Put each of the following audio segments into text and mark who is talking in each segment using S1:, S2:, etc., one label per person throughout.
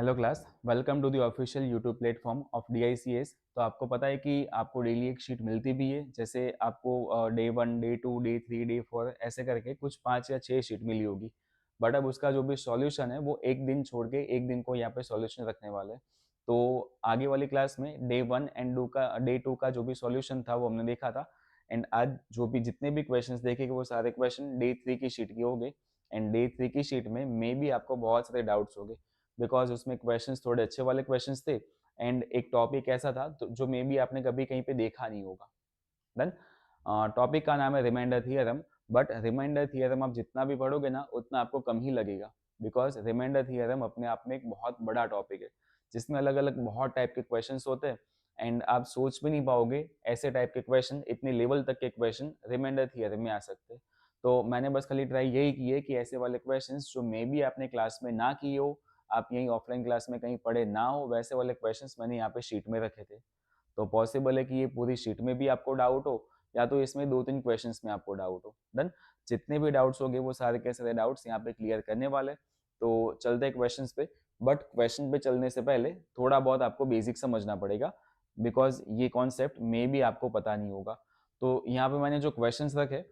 S1: Hello class, welcome to the official YouTube platform of DICS। तो आपको पता है कि आपको डेली एक शीट मिलती भी है। जैसे आपको डे 1, डे 2, डे 3, डे 4 ऐसे करके कुछ 5 या 6 शीट मिली होगी। बट अब उसका जो भी सॉल्यूशन है वो एक दिन छोड़ के एक दिन को यहाँ पे सॉल्यूशन रखने वाले हैं। तो आगे वाली क्लास में डे 1 एंड डे 2 का जो भी सॉल्यूशन था वो हमने देखा था। एंड आज जो भी जितने भी क्वेश्चंस देखेंगे वो सारे क्वेश्चन डे 3 की शीट के होंगे। एंड डे 3 की शीट में मे बी आपको बहुत सारे डाउट्स होंगे, बिकॉज उसमें क्वेश्चंस थोड़े अच्छे वाले क्वेश्चंस थे। एंड एक टॉपिक ऐसा था तो जो मे बी आपने कभी कहीं पे देखा नहीं होगा। देन टॉपिक का नाम है reminder theorem. But reminder theorem आप जितना भी पढ़ोगे ना उतना आपको कम ही लगेगा, बिकॉज रिमाइंडर थियरम अपने आप में एक बहुत बड़ा टॉपिक है जिसमें अलग अलग बहुत टाइप के क्वेश्चंस होते हैं। एंड आप सोच भी नहीं पाओगे ऐसे टाइप के क्वेश्चन, इतने लेवल तक के क्वेश्चन रिमाइंडर थियरम में आ सकते हैं। तो मैंने बस खाली ट्राई यही की है कि ऐसे वाले क्वेश्चंस जो मे बी आपने क्लास में ना किए हो, आप यहीं ऑफलाइन क्लास में कहीं पढ़े ना हो, वैसे वाले क्वेश्चंस मैंने यहाँ पे शीट में रखे थे। तो पॉसिबल है कि ये पूरी शीट में भी आपको डाउट हो या तो इसमें 2-3 क्वेश्चंस में आपको डाउट हो। डन। जितने भी डाउट्स होंगे वो सारे के सारे डाउट्स यहाँ पे क्लियर करने वाले। तो चलते हैं क्वेश्चंस पे। बट क्वेश्चन पे चलने से पहले थोड़ा बहुत आपको बेसिक समझना पड़ेगा, बिकॉज ये कॉन्सेप्ट मे भी आपको पता नहीं होगा। तो यहाँ पे मैंने जो क्वेश्चंस रखे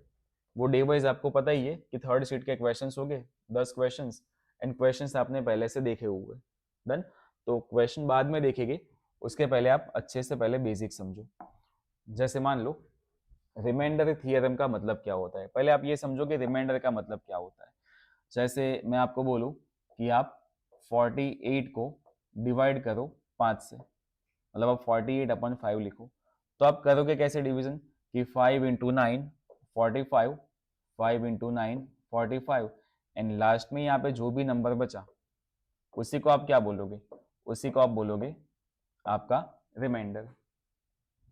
S1: वो डे वाइज आपको पता ही है कि थर्ड शीट के क्वेश्चंस हो गए 10 क्वेश्चंस। एंड क्वेश्चंस आपने पहले से देखे हुए। डन। तो क्वेश्चन बाद में देखेंगे, उसके पहले आप अच्छे से पहले बेसिक समझो। जैसे मान लो रिमाइंडर थियरम का मतलब क्या होता है, पहले आप ये समझो कि रिमाइंडर का मतलब क्या होता है। जैसे मैं आपको बोलूं कि आप 48 को डिवाइड करो 5 से, मतलब आप 48/5 लिखो। तो आप करोगे कैसे डिवीजन कि 5 × 9 45, 5 × 9 45, एंड लास्ट में यहाँ पे जो भी नंबर बचा उसी को आप क्या बोलोगे, उसी को आप बोलोगे आपका रिमाइंडर।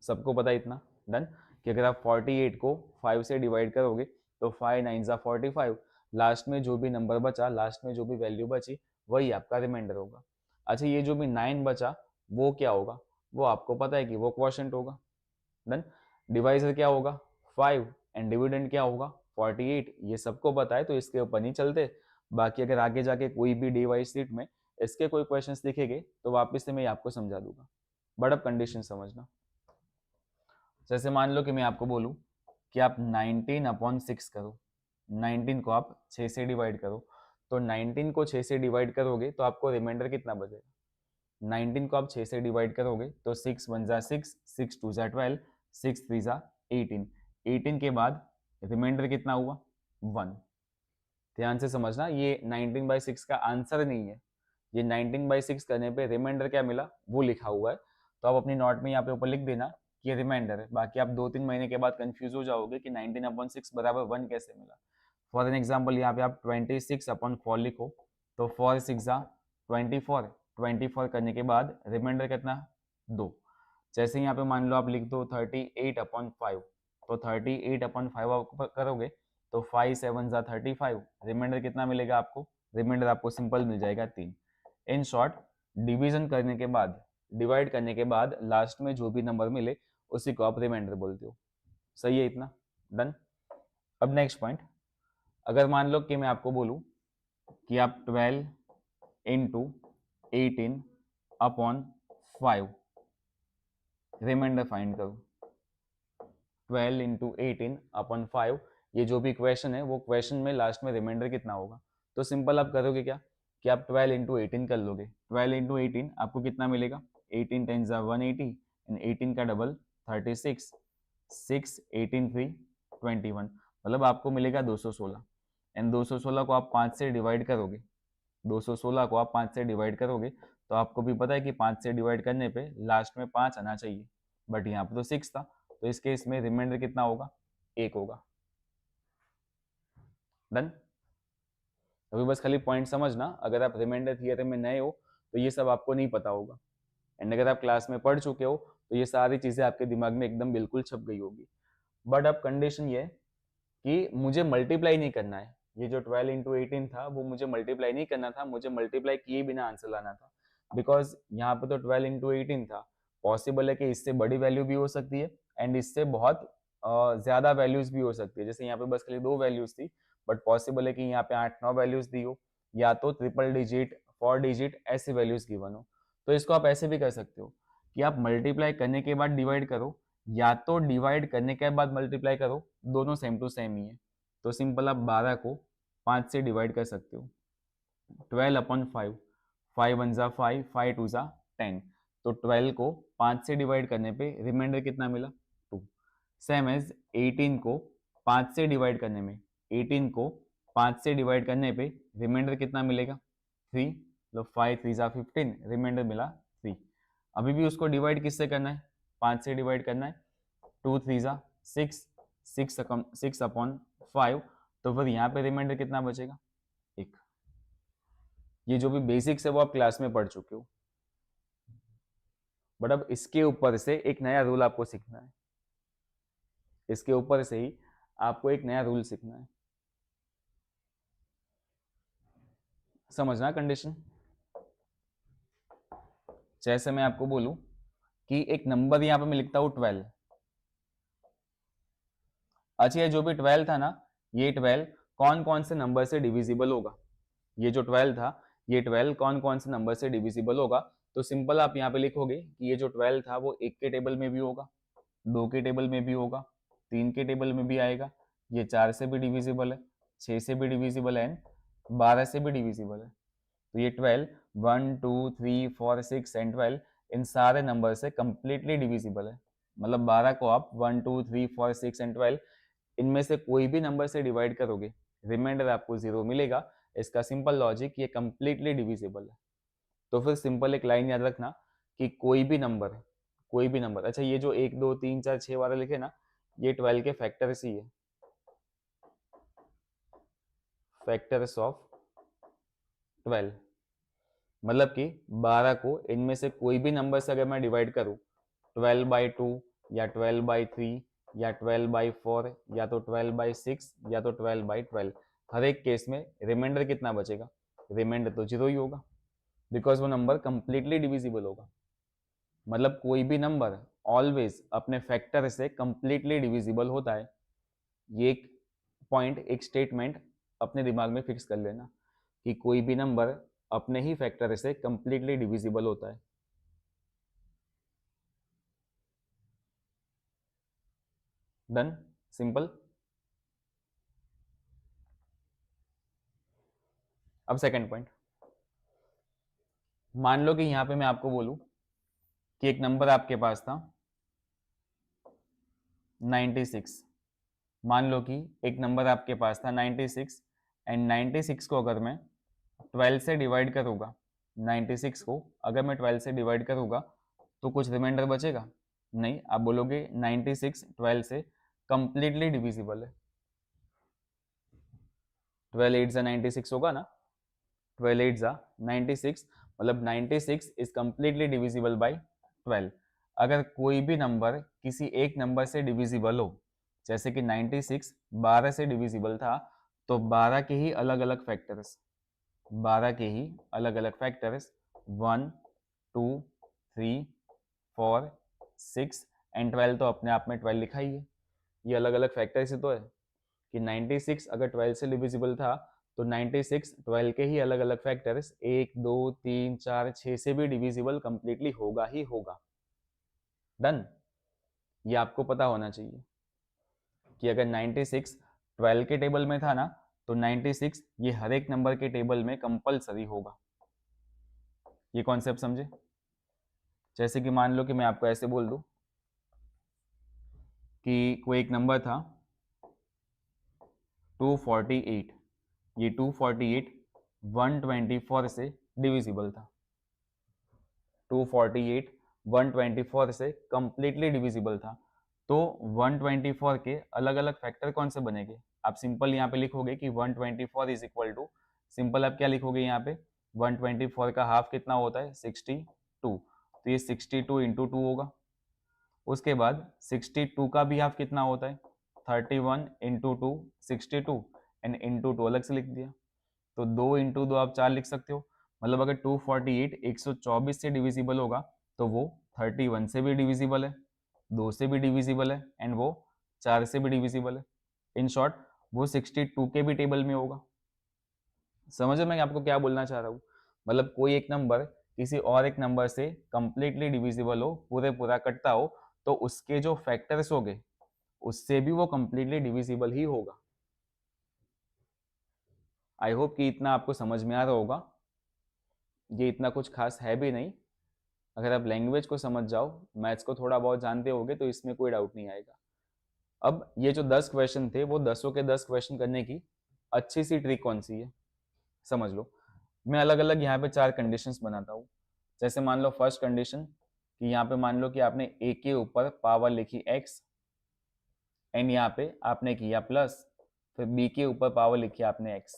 S1: सबको पता है इतना। डन। कि अगर आप 48 को 5 से डिवाइड करोगे तो 5 × 9 = 45, लास्ट में जो भी नंबर बचा, लास्ट में जो भी वैल्यू बची वही आपका रिमाइंडर होगा। अच्छा, ये जो भी 9 बचा वो क्या होगा, वो आपको पता है कि वो क्वोशंट होगा। डन। डिवाइजर क्या होगा 5, एंड डिविडेंड क्या होगा 48, ये सबको पता है तो इसके ऊपर नहीं चलते। बाकी अगर आगे जाके कोई भी डिवाइस सीट में इसके कोई क्वेश्चंस दिखेंगे तो वापस से मैं आपको समझा दूंगा। बट अब कंडीशन समझना। जैसे मान लो कि मैं आपको बोलूं कि आप 19/6 करो, 19 को आप 6 से डिवाइड करो। तो 19 को 6 से डिवाइड करोगे तो आपको रिमाइंडर कितना बचेगा। 19 को आप 6 से डिवाइड करोगे तो 6 1 ज़ा 6, 6 2 ज़ा 12, 6 3 ज़ा 18। 18 के बाद रिमाइंडर कितना हुआ 1। ध्यान से समझना, ये 19/6 का आंसर नहीं है। ये 19/6 करने पे रिमाइंडर क्या मिला वो लिखा हुआ है। तो आप अपनी नोट में यहाँ पे ऊपर लिख देना कि ये रिमाइंडर है। बाकी आप 2-3 महीने के बाद कंफ्यूज हो जाओगे कि 19/6 बराबर 1 कैसे मिला। फॉर एन एग्जाम्पल यहाँ पे आप 26/4 लिखो। तो 4 6 ज़ा 24, 24 करने के बाद रिमाइंडर कितना 2। जैसे यहाँ पे मान लो आप लिख दो 38/5, तो 38/5 आप करोगे तो 5 7 ज़ा 35, रिमाइंडर कितना मिलेगा आपको, रिमाइंडर आपको सिंपल मिल जाएगा 3। इन शॉर्ट, डिवीजन करने के बाद, डिवाइड करने के बाद लास्ट में जो भी नंबर मिले उसी को आप रिमाइंडर बोलते हो। सही है इतना। डन। अब नेक्स्ट पॉइंट, अगर मान लो कि मैं आपको बोलूं कि आप 12 × 18/5 रिमाइंडर फाइंड करो। 12 × 18/5, ये जो भी क्वेश्चन है वो क्वेश्चन में लास्ट में रिमाइंडर कितना होगा। तो सिंपल आप करोगे क्या कि आप 12 × 18 कर लोगे। 12 × 18 आपको कितना मिलेगा, 18 10 ज़ा 180, एंड 18 का डबल 36, 6 18 3 21, मतलब आपको मिलेगा 216। एंड 216 को आप 5 से डिवाइड करोगे, 216 को आप 5 से डिवाइड करोगे तो आपको भी पता है कि 5 से डिवाइड करने पे लास्ट में 5 आना चाहिए, बट यहाँ पे तो 6 था। तो इस केस में रिमाइंडर कितना होगा 1 होगा। डन। अभी बस खाली पॉइंट समझना, अगर आप रिमाइंडर थियरम में नए हो तो ये सब आपको नहीं पता होगा। एंड अगर आप क्लास में पढ़ चुके हो तो ये सारी चीजें आपके दिमाग में एकदम बिल्कुल छप गई होगी। बट अब कंडीशन ये कि मुझे मल्टीप्लाई नहीं करना है। ये जो 12 × 18 था वो मुझे मल्टीप्लाई नहीं करना था, मुझे मल्टीप्लाई किए बिना आंसर लाना था। बिकॉज यहाँ पे तो 12 × 18 था, पॉसिबल है कि इससे बड़ी वैल्यू भी हो सकती है एंड इससे बहुत ज्यादा वैल्यूज भी हो सकती है। जैसे यहाँ पे बस खाली 2 वैल्यूज थी, बट पॉसिबल है कि यहाँ पे 8-9 वैल्यूज दी हो, या तो ट्रिपल डिजिट 4 डिजिट ऐसी वैल्यूज गिवन हो। तो इसको आप ऐसे भी कर सकते हो कि आप मल्टीप्लाई करने के बाद डिवाइड करो, या तो डिवाइड करने के बाद मल्टीप्लाई करो, दोनों सेम टू सेम ही है। तो सिंपल आप 12 को 5 से डिवाइड कर सकते हो। 12/5, 5 1 जा 5, 5 2 जा 10। तो 12 को 5 से डिवाइड करने पे रिमाइंडर कितना मिला? 2। सेम एज 18 को 5 से डिवाइड करने में, 18 को 5 से डिवाइड करने पे रिमाइंडर कितना मिलेगा? 3। मतलब 5 3 जा 15, रिमाइंडर मिला 3। अभी भी उसको डिवाइड किससे करना है? 5 से डिवाइड करना है। 2 3 जा 6, 6/5। तो फिर यहाँ पे रिमाइंडर कितना बचेगा? 1। ये जो भी बेसिक्स है वो आप क्लास में पढ़ चुके हो, बट अब इसके ऊपर से एक नया रूल आपको सीखना है। इसके ऊपर से ही आपको एक नया रूल सीखना है। समझना कंडीशन। जैसे मैं आपको बोलूं कि एक नंबर यहां पे मैं लिखता हूं 12। अच्छा, ये जो भी 12 था ना, ये 12 कौन कौन से नंबर से डिविजिबल होगा? ये जो 12 था, ये 12 कौन कौन से नंबर से डिविजिबल होगा? तो सिंपल आप यहाँ पे लिखोगे कि ये जो 12 था वो 1 के टेबल में भी होगा, 2 के टेबल में भी होगा, 3 के टेबल में भी आएगा, ये 4 से भी डिविजिबल है, 6 से भी डिविजिबल है, 12 से भी डिविजिबल है। तो ये 12 1 2 3 4 6 एंड 12 इन सारे नंबर से कंप्लीटली डिविजिबल है। मतलब 12 को आप 1 2 3 4 6 एंड 12 इनमें से कोई भी नंबर से डिवाइड करोगे, रिमाइंडर आपको 0 मिलेगा। इसका सिंपल लॉजिक, ये कंप्लीटली डिविजिबल है। तो फिर सिंपल एक लाइन याद रखना कि कोई भी नंबर, कोई भी नंबर, अच्छा ये जो 1 2 3 4 6 वाला लिखे ना, ये 12 के फैक्टर्स ही है, फैक्टर्स ऑफ 12। मतलब कि 12 को इनमें से कोई भी नंबर से अगर मैं डिवाइड करूं, 12/2 या 12/3 या 12/4 या तो 12/6 या तो 12/12, हर एक केस में रिमाइंडर कितना बचेगा? रिमाइंडर तो 0 ही होगा, बिकॉज वो नंबर कंप्लीटली डिविजिबल होगा। मतलब कोई भी नंबर ऑलवेज अपने फैक्टर से कंप्लीटली डिविजिबल होता है। ये एक पॉइंट, एक स्टेटमेंट अपने दिमाग में फिक्स कर लेना कि कोई भी नंबर अपने ही फैक्टर से कंप्लीटली डिविजिबल होता है। Done, simple. अब सेकंड पॉइंट, मान लो कि यहां पे मैं आपको बोलूं कि एक नंबर आपके पास था 96। मान लो कि एक नंबर आपके पास था 96 एंड 96 को अगर मैं 12 से डिवाइड करूंगा, 96 को अगर मैं 12 से डिवाइड करूंगा तो कुछ रिमाइंडर बचेगा? नहीं। आप बोलोगे 96 12 से कंप्लीटली डिविजिबल है। 12 8 जा 96 होगा ना, 12 8 जा 96, मतलब 96 इज कंप्लीटली डिविजिबल बाय 12। अगर कोई भी नंबर किसी एक नंबर से डिविजिबल हो, जैसे कि 96 12 से डिविजिबल था, तो 12 के ही अलग अलग फैक्टर्स, 12 के ही अलग अलग फैक्टर्स 1 2 3 4 6 एंड 12 तो अपने आप में 12 लिखा ही है। ये अलग अलग फैक्टर्स ही तो है कि 96 अगर 12 से डिविजिबल था तो 96 12 के ही अलग अलग फैक्टर्स 1 2 3 4 6 से भी डिविजिबल कंप्लीटली होगा ही होगा। डन। ये आपको पता होना चाहिए कि अगर 96 12 के टेबल में था ना, तो 96 ये हर एक नंबर के टेबल में कंपलसरी होगा। ये कॉन्सेप्ट समझे? जैसे कि मान लो कि मैं आपको ऐसे बोल दूं कि कोई एक नंबर था 248, ये 248 124 से डिविजिबल था, 248 124 से कंप्लीटली डिविजिबल था। तो 124 के अलग अलग फैक्टर कौन से बनेंगे? आप सिंपल यहाँ पे लिखोगे कि 124 इज इक्वल टू, सिंपल आप क्या लिखोगे यहाँ पे, 124 का हाफ कितना होता है? 62। तो ये 62 इंटू 2 होगा। उसके बाद 62 का भी हाफ कितना होता है? 31 इंटू 2 62 एंड इंटू 2 अलग से लिख दिया। तो 2 इंटू 2 आप 4 लिख सकते हो। मतलब अगर 248 124 से डिविजिबल होगा तो वो 31 से भी डिविजिबल है, 2 से भी डिविजिबल है एंड वो 4 से भी डिविजिबल है। इन शॉर्ट वो 62 के भी टेबल में होगा। समझो मैं आपको क्या बोलना चाह रहा हूँ? मतलब कोई एक नंबर किसी और एक नंबर से कंप्लीटली डिविजिबल हो, पूरे पूरा कटता हो, तो उसके जो फैक्टर्स होंगे उससे भी वो कंप्लीटली डिविजिबल ही होगा। आई होप कि इतना आपको समझ में आ रहा होगा। ये इतना कुछ खास है भी नहीं। अगर आप लैंग्वेज को समझ जाओ, मैथ्स को थोड़ा बहुत जानते होगे, तो इसमें कोई डाउट नहीं आएगा। अब ये जो 10 क्वेश्चन थे वो 10 के 10 क्वेश्चन करने की अच्छी सी ट्रिक कौन सी है, समझ लो। मैं अलग अलग यहाँ पे 4 कंडीशंस बनाता हूँ। जैसे मान लो फर्स्ट कंडीशन कि यहाँ पे मान लो कि आपने a के ऊपर पावर लिखी x, एंड यहाँ पे आपने किया प्लस, फिर b के ऊपर पावर लिखी आपने x,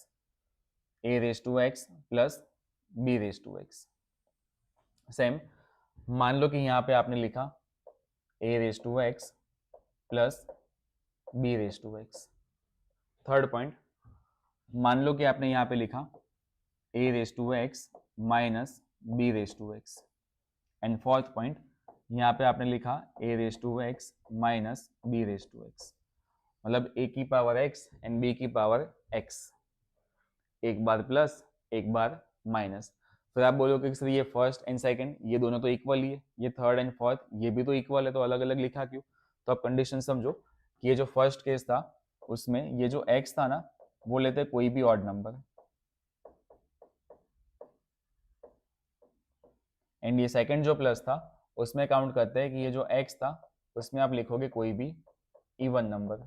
S1: a raise to x plus b raise to x। Same मान लो कि यहाँ पे आपने लिखा a raise to x plus b raise to x। Third point, मान लो कि आपने यहाँ पे लिखा a raise to x minus b raise to x। And fourth point, यहाँ पे आपने लिखा a raise to x minus b raise to x। मतलब a की पावर x एंड b की पावर x, एक बार प्लस एक बार माइनस। फिर आप बोलोगे कि सर ये फर्स्ट एंड सेकंड ये दोनों तो इक्वल ही है, ये थर्ड एंड फोर्थ ये भी तो इक्वल है, तो अलग अलग लिखा क्यों? तो आप कंडीशन समझो कि ये जो फर्स्ट केस था उसमें ये जो x था ना, वो लेते कोई भी ऑड नंबर, एंड ये सेकंड जो प्लस था उसमें काउंट करते हैं कि ये जो x था उसमें आप लिखोगे कोई भी इवन नंबर।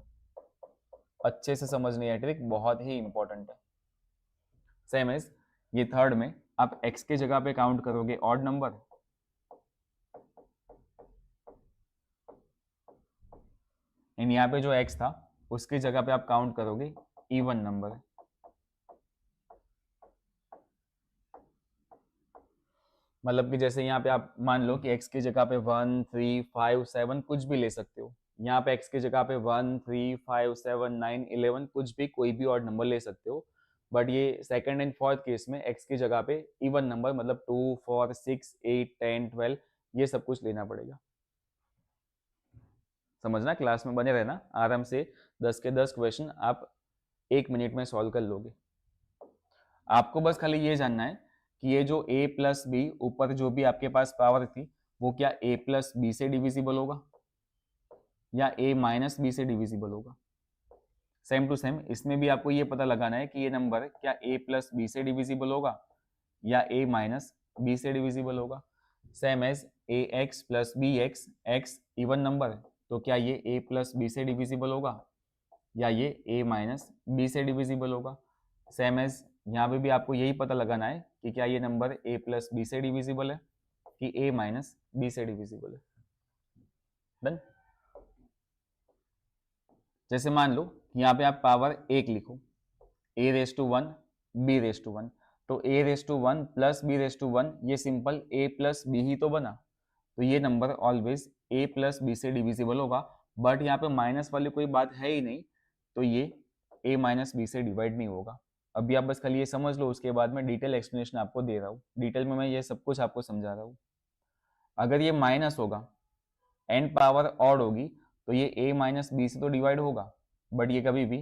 S1: अच्छे से समझनी है ट्रिक, बहुत ही इंपॉर्टेंट है। सेम एज ये थर्ड में आप x के जगह पे काउंट करोगे ऑड नंबर, एंड यहाँ पे जो x था उसकी जगह पे आप काउंट करोगे इवन नंबर। मतलब कि जैसे यहाँ पे आप मान लो कि x की जगह पे 1 3 5 7 कुछ भी ले सकते हो, यहाँ पे x की जगह पे 1 3 5 7 9 11 कुछ भी कोई भी ऑड नंबर ले सकते हो। बट ये सेकंड एंड फोर्थ केस में x की जगह पे इवन नंबर मतलब 2 4 6 8 10 12 ये सब कुछ लेना पड़ेगा। समझना, क्लास में बने रहना, आराम से 10 के 10 क्वेश्चन आप 1 मिनट में सॉल्व कर लोगे। आपको बस खाली ये जानना है कि ये जो a प्लस बी ऊपर जो भी आपके पास पावर थी वो क्या a प्लस बी से डिविजिबल होगा या a माइनस बी से डिविजिबल होगा। सेम टू सेम इसमें भी आपको ये पता लगाना है कि ये नंबर क्या a प्लस बी से डिविजिबल होगा या a माइनस बी से डिविजिबल होगा। Same as A X plus B X, X even number है तो क्या ये a प्लस बी से डिविजिबल होगा या ये a माइनस बी से डिविजिबल होगा। सेम एज यहाँ पे भी आपको यही पता लगाना है कि क्या ये नंबर a प्लस बी से डिविजिबल है कि a माइनस बी से डिविजिबल है। डन। जैसे मान लो यहाँ पे आप पावर 1 लिखो, a raise to 1 b raise to 1, तो a raise to 1 plus b raise to 1 ये सिंपल a प्लस बी ही तो बना, तो ये number always a plus B से डिविजिबल होगा। बट यहाँ पे माइनस वाली कोई बात है ही नहीं, तो ये a माइनस बी से डिवाइड नहीं होगा। अभी आप बस खाली ये समझ लो, उसके बाद मैं डिटेल एक्सप्लेनेशन आपको दे रहा हूँ, डिटेल में मैं ये सब कुछ आपको समझा रहा हूँ। अगर ये माइनस होगा एंड पावर ऑड होगी तो ये a माइनस बी से तो डिवाइड होगा, बट ये कभी भी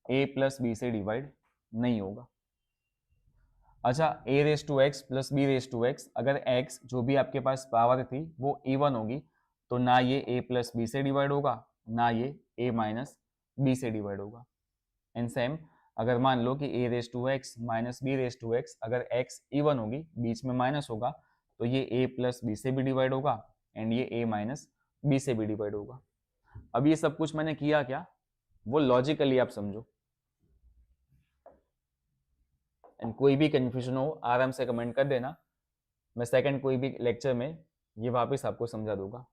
S1: a प्लस बी से डिवाइड नहीं होगा। अच्छा, a raise to x plus B raise to x, अगर x जो भी आपके पास पावर थी वो इवन होगी तो ना ये a प्लस बी से डिवाइड होगा ना ये a माइनस बी से डिवाइड होगा। एंड सेम अगर मान लो कि a raise to x minus B raise to x, अगर x इवन होगी बीच में माइनस होगा तो ये a प्लस बी से भी डिवाइड होगा एंड ये a माइनस बी से भी डिवाइड होगा। अब ये सब कुछ मैंने किया क्या, वो लॉजिकली आप समझो, एंड कोई भी कंफ्यूजन हो आराम से कमेंट कर देना, मैं सेकंड कोई भी लेक्चर में ये वापस आपको समझा दूंगा।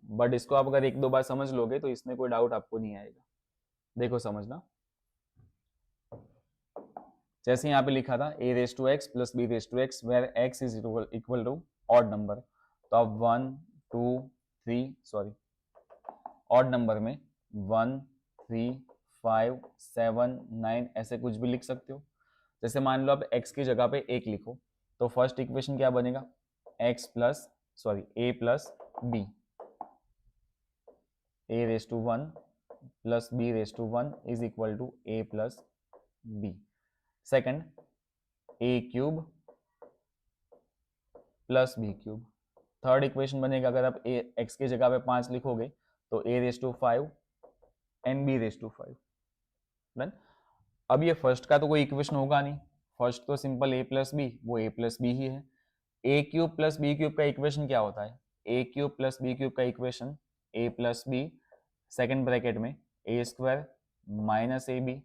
S1: बट इसको आप अगर एक दो बार समझ लोगे तो इसमें कोई डाउट आपको नहीं आएगा। देखो समझना, जैसे यहाँ पे लिखा था a raise to x plus B raise to X where x is equal to odd number, तो आप 1 2 3 सॉरी ऑड नंबर में 1 3 5 7 9 ऐसे कुछ भी लिख सकते हो। जैसे मान लो आप x की जगह पे 1 लिखो तो फर्स्ट इक्वेशन क्या बनेगा, x plus sorry a plus B, a raise to 1 plus b raise to 1 is equal to a plus B. Second a cube plus B cube. Third equation बनेगा, अगर आप ए एक्स की जगह पे 5 लिखोगे तो a raise to 5 and b raise to 5। Done. अब ये फर्स्ट का तो कोई इक्वेशन होगा नहीं, फर्स्ट तो सिंपल ए प्लस बी, वो ए प्लस बी ही है। A cube plus B cube का इक्वेशन क्या होता है? A cube plus B cube का equation a plus b second bracket में a square minus a b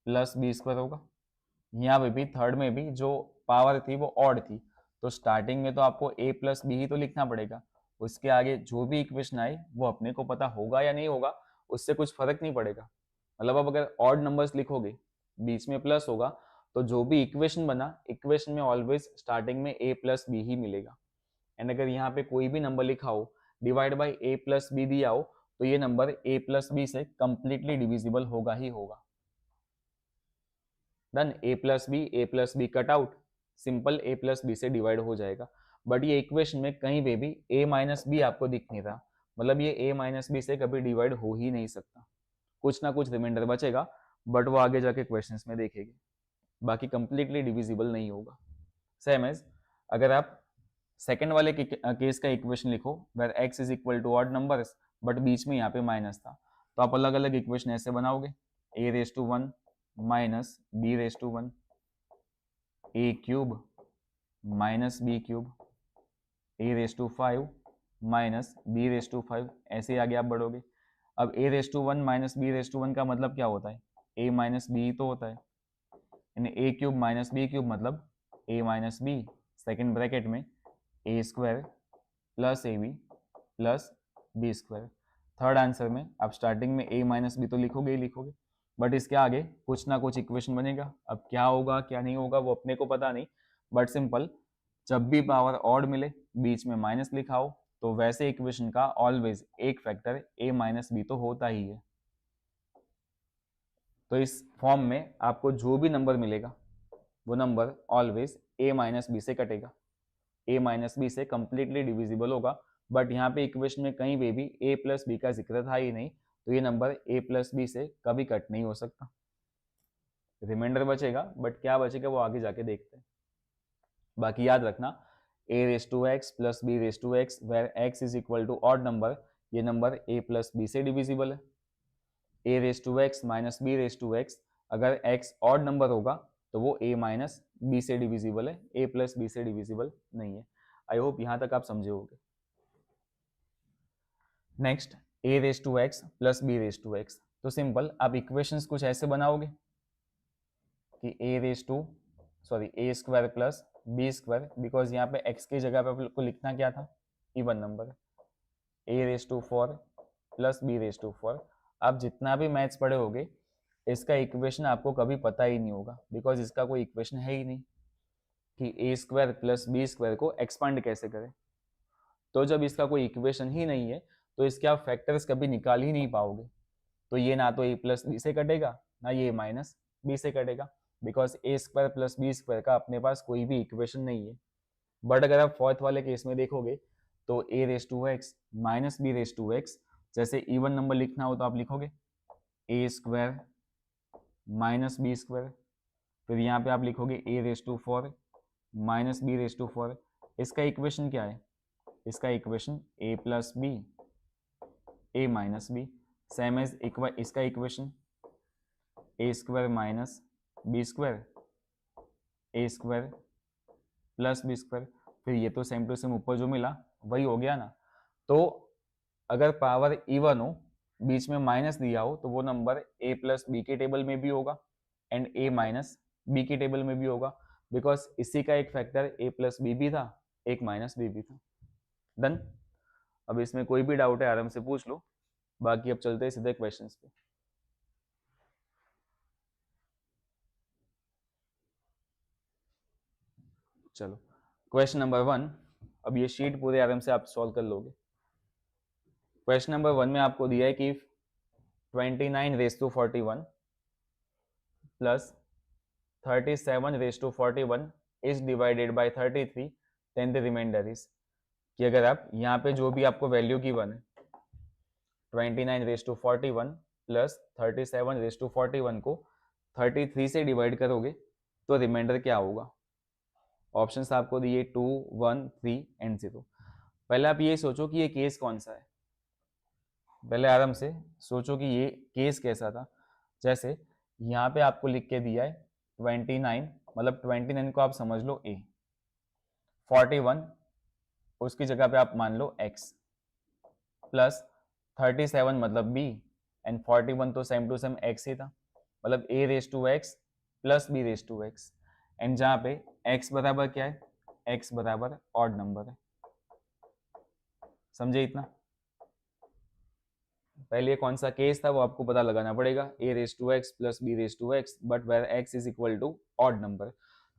S1: plus B square होगा। यहाँ पे भी थर्ड में भी जो पावर थी वो ऑड थी, तो स्टार्टिंग में तो आपको ए प्लस बी ही तो लिखना पड़ेगा, उसके आगे जो भी इक्वेशन आए वो अपने को पता होगा या नहीं होगा उससे कुछ फर्क नहीं पड़ेगा। मतलब अब अगर ऑड नंबर्स लिखोगे बीच में प्लस होगा तो जो भी इक्वेशन बना इक्वेशन में ऑलवेज स्टार्टिंग में ए प्लस बी ही मिलेगा। एंड अगर यहाँ पे कोई भी नंबर लिखा हो divide by a plus b दिया हो तो ये नंबर ए प्लस बी से कंप्लीटली डिविजिबल होगा ही होगा। Done. A plus b cut out, simple a plus B से डिवाइड हो जाएगा। बट ये इक्वेशन में कहीं पे भी ए माइनस बी आपको दिख नहीं रहा, मतलब ये ए माइनस बी से कभी डिवाइड हो ही नहीं सकता, कुछ ना कुछ रिमाइंडर बचेगा बट वो आगे जाके क्वेश्चंस में देखेंगे, बाकी कंप्लीटली डिविजिबल नहीं होगा। सेम एज अगर आप सेकेंड वाले केस का इक्वेशन लिखो where x is equal to odd numbers but बीच में यहाँ पे माइनस था, तो आप अलग अलग इक्वेशन ऐसे बनाओगे a raise to 1 minus B raise to 1 a cube minus b cube a raise to 5 minus B raise to 5, ऐसे ही आगे आप बढ़ोगे। अब a raise to 1 minus B raise to 1 का मतलब क्या होता है? ए माइनस बी तो होता है, यानी a cube minus b cube मतलब a minus b second bracket में a square plus a b plus B square. Third answer में आप स्टार्टिंग में ए माइनस बी तो लिखोगे ही लिखोगे, बट इसके आगे कुछ ना कुछ इक्वेशन बनेगा। अब क्या होगा क्या नहीं होगा वो अपने को पता नहीं, बट सिंपल जब भी पावर ऑड मिले बीच में माइनस लिखा हो तो वैसे इक्वेशन का ऑलवेज एक फैक्टर ए माइनस बी तो होता ही है। तो इस फॉर्म में आपको जो भी नंबर मिलेगा वो number always A minus B से कटेगा, ए माइनस बी से कंप्लीटली डिविजिबल होगा। बट यहाँ पे इक्वेशन में कहीं पे भी ए प्लस बी का जिक्र था ही नहीं, तो ये नंबर ए प्लस बी से कभी कट नहीं हो सकता। रिमाइंडर बचेगा बट क्या बचेगा वो आगे जाके देखते हैं। बाकी याद रखना a raise to x plus B raise to x where x is equal to odd number, ये नंबर ए प्लस बी से डिविजिबल है। A raise to x minus B raise to x, अगर एक्स ऑड नंबर होगा तो वो a minus B से divisible है, a plus B से डिविजिबल नहीं है। आई होप यहां तक आप समझे होंगे। Next a raise to x plus B raise to x, तो सिंपल आप इक्वेशंस कुछ ऐसे बनाओगे कि a square plus B square, because यहाँ पे एक्स की जगह पे आपको लिखना क्या था? Even number. A raise to 4 plus B raise to 4। आप जितना भी मैथ्स पढ़े होगे इसका इक्वेशन आपको कभी पता ही नहीं होगा, बिकॉज इसका कोई इक्वेशन है ही नहीं कि a square plus B square को एक्सपांड कैसे करें। तो जब इसका कोई इक्वेशन ही नहीं है तो इसके आप फैक्टर्स कभी निकाल ही नहीं पाओगे। तो ये ना तो ए प्लस बी से कटेगा ना ये माइनस बी से कटेगा, because A square plus B square का अपने पास कोई भी इक्वेशन नहीं है। बट अगर आप फोर्थ वाले केस में देखोगे तो a raise to x minus B raise to x, जैसे इवन नंबर लिखना हो तो आप लिखोगे a square minus b square, फिर यहाँ पे आप लिखोगे a raise to 4 minus B raise to 4। इसका इक्वेशन क्या है? इसका equation a plus b a minus b, same as इसका equation a square minus b square a square plus B square, फिर ये तो सेम टू सेम ऊपर जो मिला वही हो गया ना। तो अगर पावर इवन हो बीच में माइनस दिया हो तो वो नंबर ए प्लस बी के टेबल में भी होगा एंड ए माइनस बी के टेबल में भी होगा, बिकॉज इसी का एक फैक्टर ए प्लस बी भी था, एक माइनस बी भी था। डन। अब इसमें कोई भी डाउट है आराम से पूछ लो, बाकी अब चलते हैं सीधे क्वेश्चंस पे। चलो क्वेश्चन नंबर 1, अब ये शीट पूरे आराम से आप सॉल्व कर लोगे। क्वेश्चन नंबर 1 में आपको दिया है कि 29 raise to 41 plus 37 raise to 41 is divided by 33 then the reminder is, कि अगर आप यहाँ पे जो भी आपको वैल्यू गिवन है 29 raise to 41 plus 37 raise to 41 को 33 से डिवाइड करोगे तो रिमाइंडर क्या होगा? ऑप्शंस आपको दिए 2, 1, 3 एंड 0। पहले आप ये सोचो कि ये केस कौन सा है, पहले आराम से सोचो कि ये केस कैसा था। जैसे यहाँ पे आपको लिख के दिया है 29, मतलब 29 को आप समझ लो a, 41 उसकी जगह पे आप मान लो x, प्लस 37 मतलब b, एंड 41 तो सेम टू सेम x ही था, मतलब a raise to x plus b raise to x, and जहाँ पे x बराबर क्या है, x बराबर ऑड नंबर है। समझे इतना? पहले कौन सा केस था वो आपको पता लगाना पड़ेगा, a raise to x plus b raise to x, but where x is equal to odd number.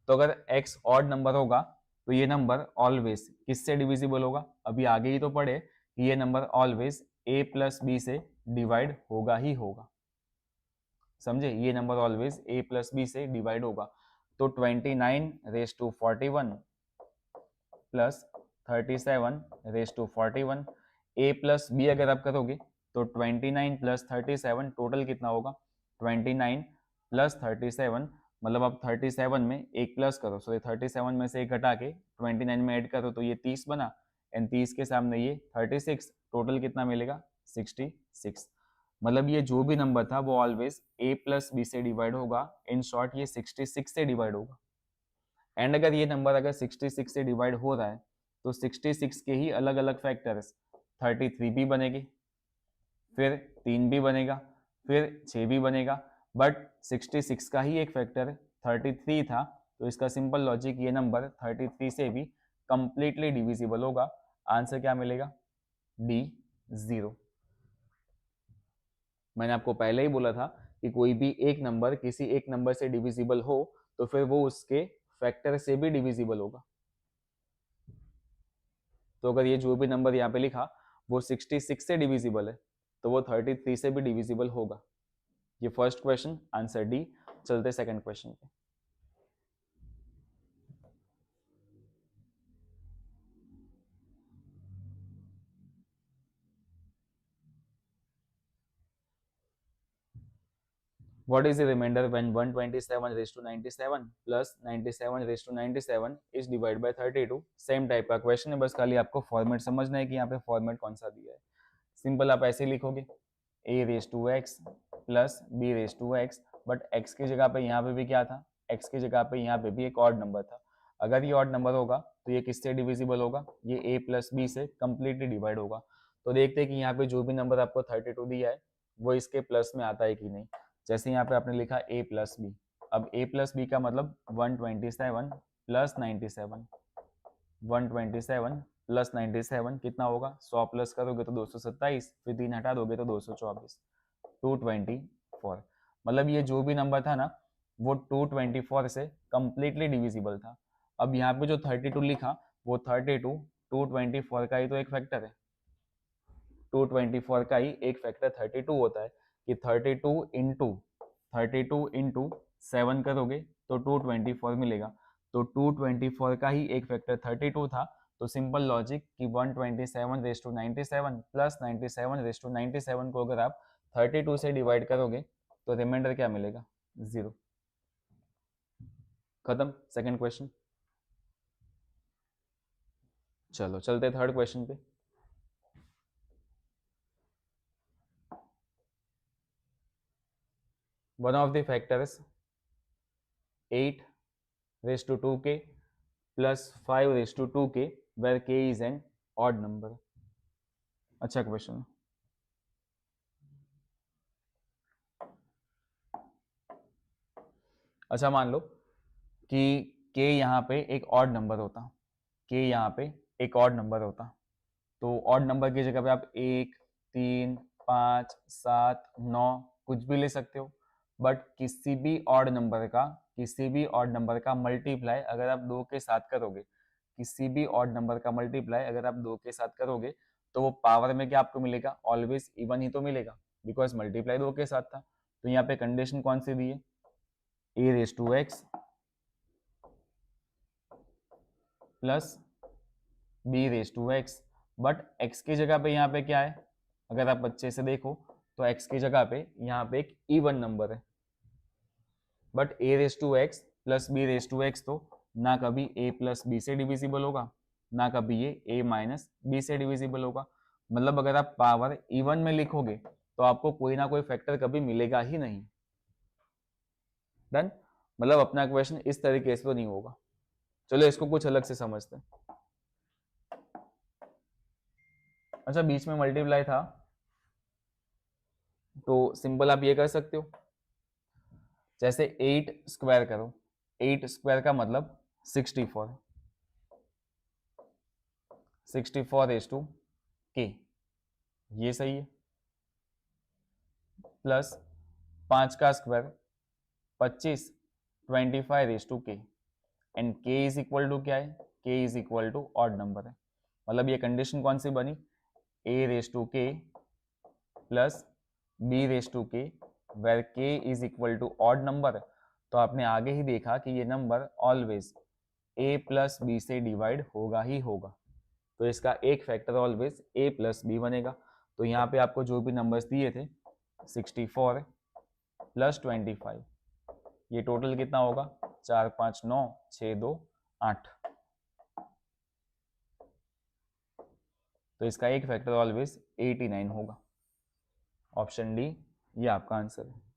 S1: तो अगर x ऑड नंबर होगा तो ये नंबर ऑलवेज किससे डिविजिबल होगा, अभी आगे ही तो पढ़े कि ये number always a plus B से डिवाइड होगा ही होगा। समझे, ये number always a plus B से डिवाइड होगा। तो 29 raise to 41 plus 37 raise to 41, a plus B अगर आप करोगे तो 29 प्लस 37 टोटल कितना होगा, 29 प्लस 37, मतलब आप 37 में एक प्लस करो, सॉरी 37 में से एक घटा के 29 में ऐड करो तो ये 30 बना, एंड 30 के सामने ये 36, टोटल कितना मिलेगा 66। मतलब ये जो भी नंबर था वो ऑलवेज a प्लस बी से डिवाइड होगा, इन शॉर्ट ये 66 से डिवाइड होगा। एंड अगर ये नंबर अगर 66 से डिवाइड हो रहा है तो 66 के ही अलग अलग फैक्टर्स, 33 भी बनेगी, फिर 3 भी बनेगा, फिर 6 भी बनेगा, बट 66 का ही एक फैक्टर 33 था, तो इसका सिंपल लॉजिक ये नंबर 33 से भी कंप्लीटली डिविजिबल होगा। आंसर क्या मिलेगा, डी 0। मैंने आपको पहले ही बोला था कि कोई भी एक नंबर किसी एक नंबर से डिविजिबल हो तो फिर वो उसके फैक्टर से भी डिविजिबल होगा। तो अगर ये जो भी नंबर यहाँ पे लिखा वो 66 से डिविजिबल है तो वो 33 से भी डिविजिबल होगा। ये फर्स्ट क्वेश्चन, आंसर डी। चलते सेकंड क्वेश्चन पे। What is the remainder when 127 raised to 97 plus 97 raised to 97 is divided by 32? Same type का क्वेश्चन है, बस खाली आपको फॉर्मेट समझना है कि यहाँ पे फॉर्मेट कौन सा दिया है। सिंपल आप ऐसे लिखोगे a raise to x plus b raise to x, but x की जगह पे यहाँ पे भी क्या था, x की जगह पे यहाँ पे भी एक ऑड नंबर था। अगर ये ऑड नंबर होगा तो ये किससे डिविजिबल होगा, ये a प्लस बी से कंप्लीटली डिवाइड होगा। तो देखते हैं कि यहाँ पे जो भी नंबर आपको 32 दिया है वो इसके प्लस में आता है कि नहीं। जैसे यहाँ पे आपने लिखा a प्लस बी, अब a प्लस बी का मतलब 127 प्लस 97, 127 प्लस 97 कितना होगा, 100 प्लस करोगे तो 227, फिर 3 हटा दोगे तो 224, 224। मतलब ये जो भी नंबर था ना वो 224 से कंप्लीटली डिविजिबल था। अब यहाँ पे जो 32 लिखा वो 32 224 का ही तो एक फैक्टर है, 224 का ही एक फैक्टर 32 होता है कि 32 इंटू 7 करोगे तो 224 मिलेगा। तो 224 का ही एक फैक्टर 32 था, तो सिंपल लॉजिक कि 127 raise to 97 plus 97 raise to 97 को अगर आप 32 से डिवाइड करोगे तो रिमाइंडर क्या मिलेगा, 0। खत्म सेकंड क्वेश्चन। चलो चलते थर्ड क्वेश्चन पे। One of the factors 8 raise to 2k plus 5 raise to 2k where k is an odd number. अच्छा क्वेश्चन। अच्छा मान लो कि k यहाँ पे एक ऑड नंबर होता, k यहाँ पे एक ऑड नंबर होता, तो ऑड नंबर की जगह पे आप 1, 3, 5, 7, 9 कुछ भी ले सकते हो, बट किसी भी ऑड नंबर का मल्टीप्लाई अगर आप 2 के साथ करोगे, किसी भी ऑड नंबर का मल्टीप्लाई अगर आप 2 के साथ करोगे तो वो पावर में क्या आपको मिलेगा, ऑलवेज इवन ही तो मिलेगा, बिकॉज मल्टीप्लाई 2 के साथ था। तो यहाँ पे कंडीशन कौन सी दी है, a raise to x plus b raise to X, but x की जगह पे यहाँ पे क्या है, अगर आप अच्छे से देखो तो x की जगह पे यहाँ पे एक इवन नंबर है, but a raise to x plus b raise to x तो ना कभी a प्लस बी से डिविजिबल होगा, ना कभी ये a माइनस बी से डिविजिबल होगा। मतलब अगर आप पावर इवन में लिखोगे तो आपको कोई ना कोई फैक्टर कभी मिलेगा ही नहीं। डन। मतलब अपना क्वेश्चन इस तरीके से तो नहीं होगा। चलो इसको कुछ अलग से समझते हैं। अच्छा, बीच में मल्टीप्लाई था तो सिंपल आप ये कर सकते हो, जैसे 8 स्क्वायर करो, 8 स्क्वायर का मतलब 64, 64 इज टू के, ये सही है। प्लस 5 का square 25, 25 is two K, and K is equal to क्या है, K is equal to odd number है। मतलब ये कंडीशन कौन सी बनी, a raise to K plus b raise to K where k is equal to odd number. तो आपने आगे ही देखा कि ये number always a plus B से डिवाइड होगा ही होगा। तो इसका एक factor always a plus B बनेगा। तो यहाँ पे आपको जो भी नंबर्स दिए थे 64 प्लस 25, ये टोटल कितना होगा, 4 5 9 6 2 8। तो इसका एक फैक्टर ऑलवेज 89 होगा। ऑप्शन डी ये आपका आंसर है।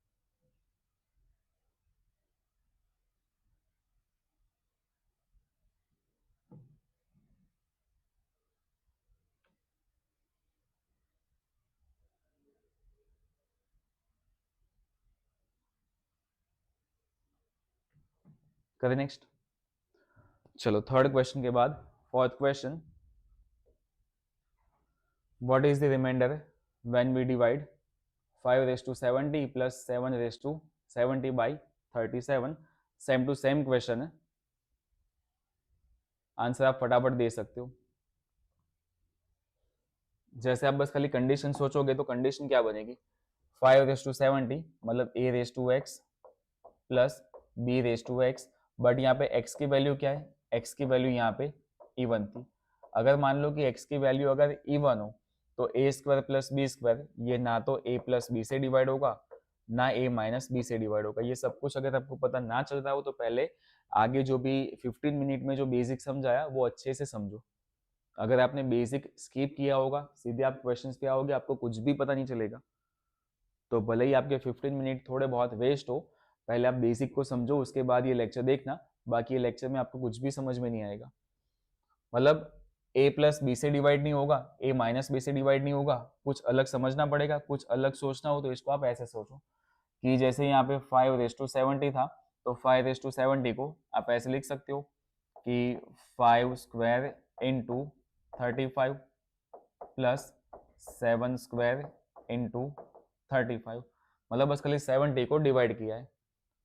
S1: करें नेक्स्ट। चलो थर्ड क्वेश्चन के बाद fourth question, what is the reminder when we divide 5 raise to 70 plus 7 raise to 70 by 37। Same to same question है, आंसर आप फटाफट दे सकते हो। जैसे आप बस खाली कंडीशन सोचोगे तो कंडीशन क्या बनेगी, 5 रेज टू 70 मतलब a raise to x plus b raise to x, but यहाँ पे x की वैल्यू क्या है, x की वैल्यू यहाँ पे इवन थी। अगर मान लो कि x की वैल्यू अगर इवन हो तो a square plus B square ये ना तो a प्लस बी से डिवाइड होगा ना a माइनस बी से डिवाइड होगा। ये सब कुछ अगर आपको पता ना चल रहा हो तो पहले आगे जो भी 15 मिनट में जो बेसिक समझाया वो अच्छे से समझो। अगर आपने बेसिक स्किप किया होगा सीधे आप क्वेश्चंस पे आओगे, आपको कुछ भी पता नहीं चलेगा। तो भले ही आपके 15 मिनट थोड़े बहुत वेस्ट हो, पहले आप बेसिक को समझो, उसके बाद ये लेक्चर देखना। बाकी ये लेक्चर में आपको कुछ भी समझ में नहीं आएगा। मतलब a प्लस बी से डिवाइड नहीं होगा, a माइनस बी से डिवाइड नहीं होगा, कुछ अलग समझना पड़ेगा, कुछ अलग सोचना हो तो इसको आप ऐसे सोचो कि जैसे यहाँ पे 5 रेज टू 70 था तो 5 रेज टू 70 को आप ऐसे लिख सकते हो कि 5 square into 35 plus 7 square into 35। मतलब बस खाली 70 को डिवाइड किया है।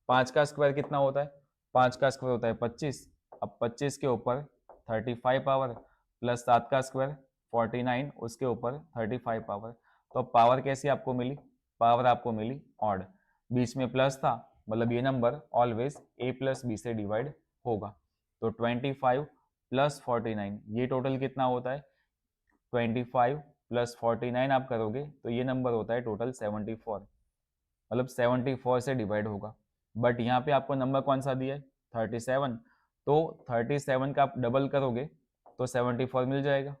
S1: 5 का स्क्वायर कितना होता है, 5 का स्क्वायर होता है 25। अब 25 के ऊपर 35 पावर प्लस 7 का स्क्वायर 49 उसके ऊपर 35 पावर। तो पावर कैसी आपको मिली, पावर आपको मिली ऑड, बीच में प्लस था मतलब ये number always a plus B से डिवाइड होगा। तो 25 प्लस 49 ये टोटल कितना होता है, 25 प्लस 49 आप करोगे तो ये नंबर होता है टोटल 74। मतलब 74 से डिवाइड होगा। बट यहाँ पे आपको नंबर कौन सा दिया है 37, तो 37 का आप डबल करोगे तो 74 मिल जाएगा।